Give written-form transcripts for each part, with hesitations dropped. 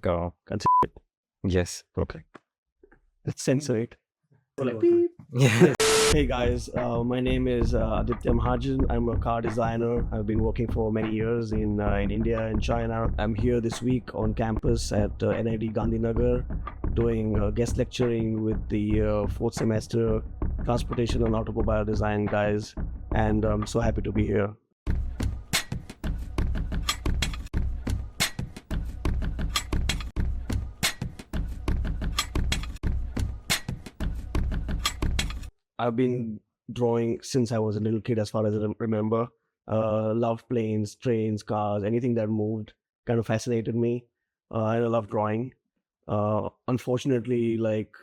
think, yes. Okay. Let's censor it. Yes. Hey guys, my name is Aditya Mahajan. I'm a car designer. I've been working for many years in India and China. I'm here this week on campus at NID Gandhinagar doing guest lecturing with the fourth semester transportation and automobile design guys, and I'm so happy to be here. I've been drawing since I was a little kid, as far as I remember. Loved planes, trains, cars, anything that moved kind of fascinated me. And I love drawing. Unfortunately, like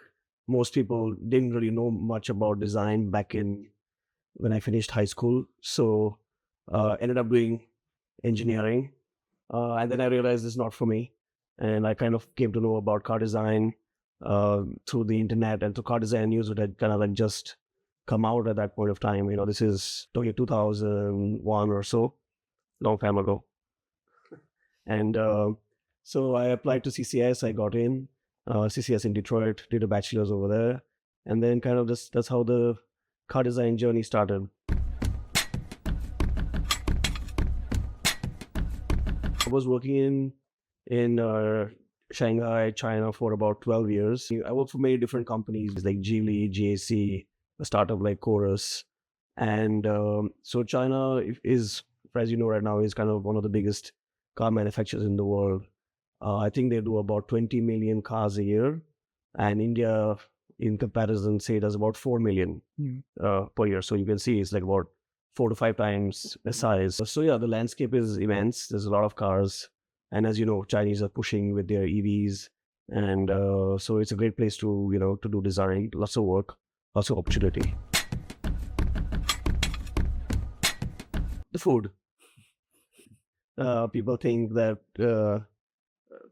most people, didn't really know much about design back in when I finished high school. So ended up doing engineering, and then I realized it's not for me. And I kind of came to know about car design through the internet and through car design news, which had kind of like just come out at that point of time. You know, this is 2001 or so, long time ago. And so I applied to CCS. I got in CCS in Detroit, did a bachelor's over there, and then kind of just that's how the car design journey started. I was working in Shanghai, China for about 12 years. I worked for many different companies like Geely, GAC, a startup like Chorus. And so China is, as you know right now, is kind of one of the biggest car manufacturers in the world. I think they do about 20 million cars a year. And India, in comparison, say does about 4 million per year. So you can see it's like about 4 to 5 times the size. So yeah, the landscape is immense. There's a lot of cars. And as you know, Chinese are pushing with their EVs. And so it's a great place to, to do design, lots of work, lots of opportunity. The food. People think that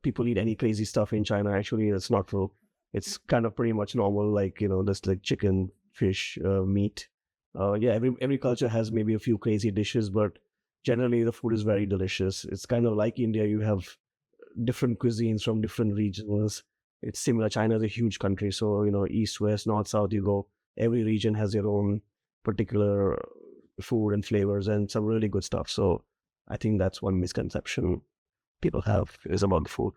people eat any crazy stuff in China. Actually, that's not true. It's kind of pretty much normal, like, just like chicken, fish, meat. Yeah, every culture has maybe a few crazy dishes, but generally the food is very delicious. It's kind of like India. You have different cuisines from different regions. It's similar. China is a huge country, so east, west, north, south. You go. Every region has their own particular food and flavors, and some really good stuff. So I think that's one misconception people have is about the food.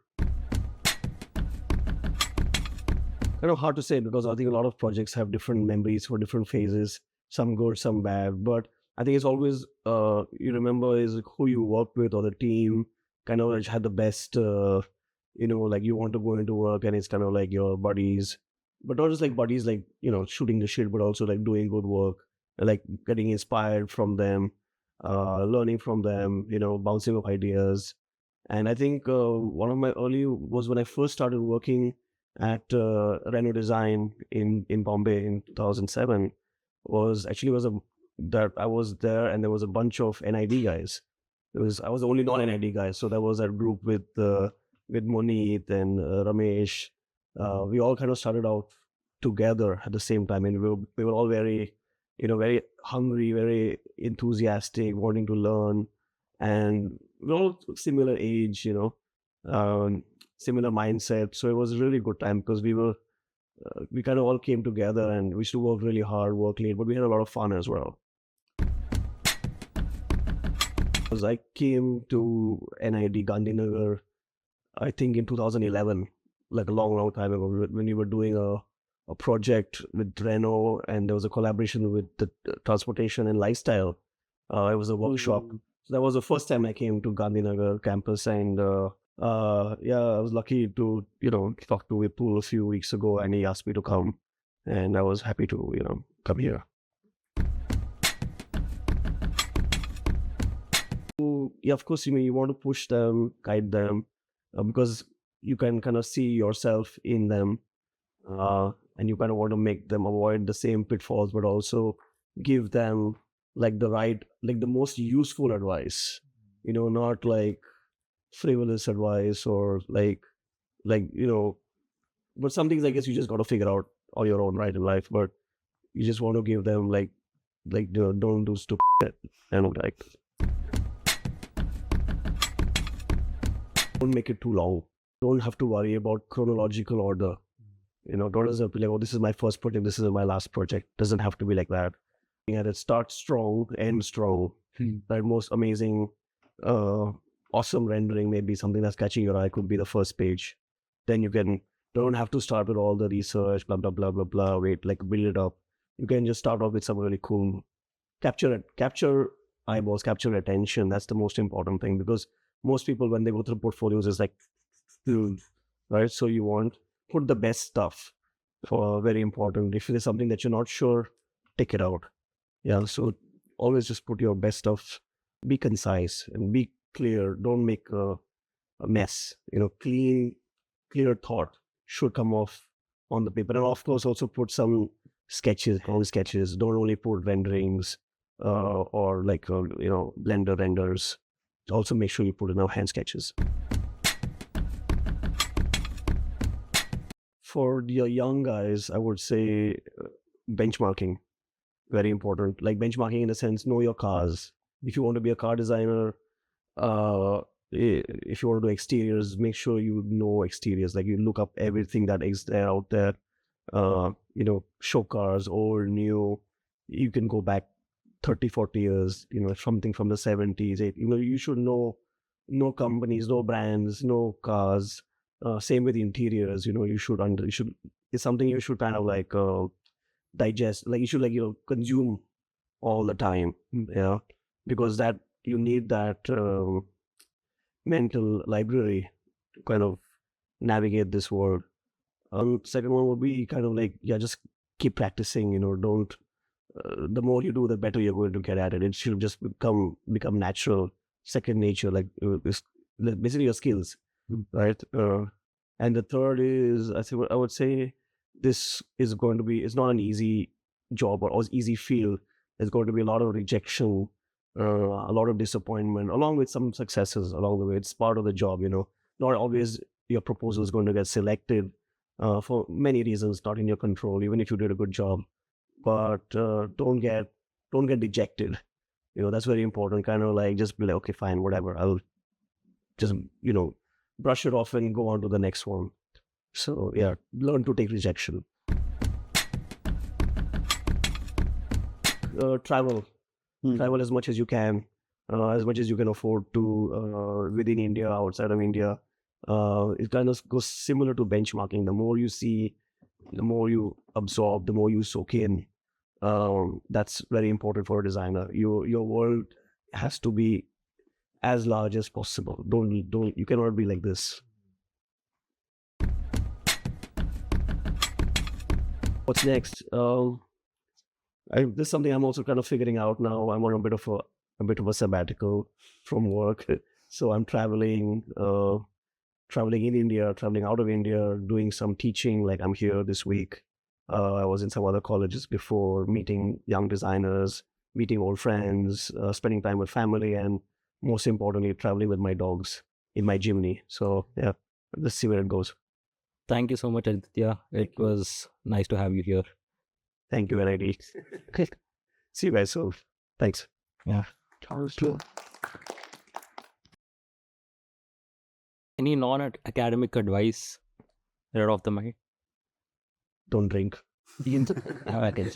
Kind of hard to say because I think a lot of projects have different memories for different phases, some good, some bad. But I think it's always you remember is who you work with or the team kind of like had the best. Like you want to go into work and it's kind of like your buddies, but not just like buddies, like shooting the shit, but also like doing good work, like getting inspired from them, learning from them, bouncing off ideas. And I think one of my early was when I first started working at Renault Design in Bombay in 2007. That I was there and there was a bunch of NID guys. I was the only non-NID guy, so there was that group with Moneet and Ramesh. We all kind of started out together at the same time, and we were all very, very hungry, very enthusiastic, wanting to learn, and we're all similar age, similar mindset. So it was a really good time because we kind of all came together and we used to work really hard, work late, but we had a lot of fun as well. Because I came to NID Gandhinagar, I think in 2011, like a long time ago, when we were doing a project with Renault, and there was a collaboration with the transportation and lifestyle. It was a workshop. So that was the first time I came to Gandhinagar campus, and yeah, I was lucky to talk to Vipul a few weeks ago, and he asked me to come, and I was happy to come here. So, yeah, of course, you want to push them, guide them, because you can kind of see yourself in them, and you kind of want to make them avoid the same pitfalls, but also give them like the most useful advice, not like frivolous advice or like but some things I guess you just got to figure out on your own, right, in life. But you just want to give them like don't do stupid shit, and like don't make it too long. Don't have to worry about chronological order. Don't have to be like, oh, this is my first project, this is my last project. Doesn't have to be like that. And it starts strong, end strong. That most amazing, awesome rendering, maybe something that's catching your eye, could be the first page. Then you don't have to start with all the research, blah, blah, blah, blah, blah, wait, like build it up. You can just start off with some really cool, capture eyeballs, capture attention. That's the most important thing, because most people, when they go through portfolios, is like, right? So you want, put the best stuff, for very important. If there's something that you're not sure, take it out. Yeah, so always just put your best stuff, be concise and be clear. Don't make a mess. Clear thought should come off on the paper. And of course, also put some sketches, all sketches. Don't only put renderings or like, Blender renders. Also make sure you put enough hand sketches. For the young guys, I would say benchmarking, very important. Like benchmarking in the sense, know your cars. If you want to be a car designer, if you want to do exteriors, make sure you know exteriors. Like you look up everything that is there out there. Show cars, old, new. You can go back 30, 40 years, something from the 70s. You should know companies, know brands, know cars. Same with interiors. It's something you should kind of like digest. Like you should consume all the time. Yeah, because that you need that mental library to kind of navigate this world. Second one would be kind of like, just keep practicing. Don't. The more you do, the better you're going to get at it. It should just become natural, second nature. Like it's basically your skills, right? And the third is, I would say, this is going to be. It's not an easy job or easy field. There's going to be a lot of rejection, a lot of disappointment, along with some successes along the way. It's part of the job. Not always your proposal is going to get selected for many reasons, not in your control. Even if you did a good job, but don't get dejected. That's very important. Kind of like, just be like, okay, fine, whatever. I'll just brush it off and go on to the next one. So yeah, learn to take rejection. Travel as much as you can, as much as you can afford to, within India, outside of India. It kind of goes similar to benchmarking. The more you see, the more you absorb, the more you soak in. That's very important for a designer. Your world has to be as large as possible. You cannot be like this. What's next? This is something I'm also kind of figuring out now. I'm on a bit of a sabbatical from work, so I'm traveling in India, traveling out of India, doing some teaching. Like I'm here this week. I was in some other colleges before, meeting young designers, meeting old friends, spending time with family, and most importantly, traveling with my dogs in my Jimny. So yeah, let's see where it goes. Thank you so much, Aditya. It was nice to have you here. Thank you, NID. See you guys soon. Thanks. Yeah. Any non-academic advice right off the mind? Don't drink. Okay.